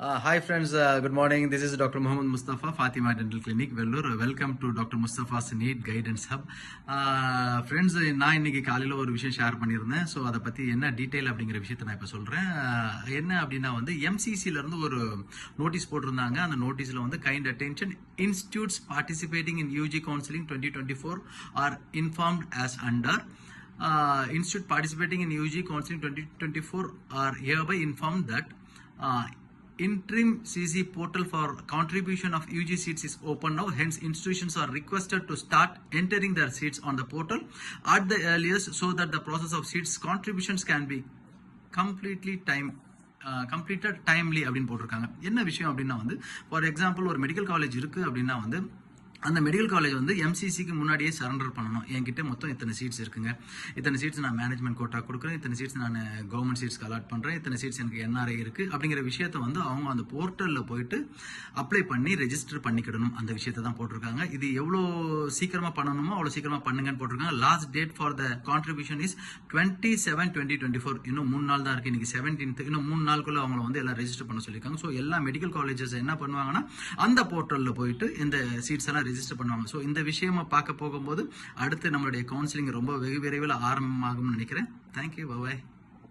Hi friends, good morning. This is Dr. Muhammad Mustafa, Fatima Dental Clinic, Vellore. Welcome to Dr. Mustafa's Need Guidance Hub. Friends, நான் இன்னைக்கு காலையில் ஒரு விஷயம் share பண்ணியிருந்தேன். So அதை பற்றி என்ன டீட்டெயில் அப்படிங்கிற விஷயத்தை நான் இப்போ சொல்கிறேன். என்ன அப்படின்னா வந்து எம்சிசிலேருந்து ஒரு நோட்டீஸ் போட்டிருந்தாங்க. அந்த நோட்டீஸில் வந்து kind attention institutes participating in UG counselling 2024 are informed as under institute participating in UG Counseling 2024 are hereby informed that interim CC portal for contribution of UG seats is open now. Hence, institutions are requested to start entering their seats on the portal at the earliest so that the process of seats contributions can be completed timely அப்படின்னு போட்டிருக்காங்க. என்ன விஷயம் அப்படின்னா வந்து for example ஒரு medical college இருக்கு அப்படின்னா வந்து அந்த மெடிக்கல் காலேஜ் வந்து எம்சிசிக்கு முன்னாடியே சரண்டர் பண்ணணும். என்கிட்ட மொத்தம் இத்தனை சீட்ஸ் இருக்குங்க, இத்தனை சீட்ஸ் நான் மேனேஜ்மெண்ட் கோட்டா கொடுக்குறேன், இத்தனை சீட்ஸ் நான் கவர்மெண்ட் சீட்ஸ்க்கு அலாட் பண்ணுறேன், இத்தனை சீட்ஸ் எனக்கு என்ஆர்ஐ இருக்குது அப்படிங்கிற விஷயத்த வந்து அவங்க அந்த போர்ட்டலில் போயிட்டு அப்ளை பண்ணி ரெஜிஸ்டர் பண்ணிக்கிடணும். அந்த விஷயத்தை தான் போட்டிருக்காங்க. இது எவ்வளோ சீக்கிரமாக பண்ணணுமோ அவ்வளோ சீக்கிரமாக பண்ணுங்கன்னு போட்டிருக்காங்க. Last date for the contribution is 27/2024. இன்னும் 3 நாள் தான் இருக்குது. இன்னைக்கு 17th. இன்னும் 3 நாளுக்குள்ள அவங்கள வந்து எல்லாம் ரெஜிஸ்டர் பண்ண சொல்லியிருக்காங்க. ஸோ எல்லா மெடிக்கல் காலேஜஸ் என்ன பண்ணுவாங்கன்னா அந்த போர்ட்டலில் போயிட்டு இந்த சீட்ஸ் எல்லாம் ரெஜிஸ்டர் பண்ணுவாங்க. ஸோ இந்த விஷயமா பார்க்க போகும்போது அடுத்து நம்மளுடைய கவுன்சிலிங் ரொம்ப வெகு விரைவில் ஆரம்பமாகும்னு நினைக்கிறேன். தேங்க்யூ, பாய்.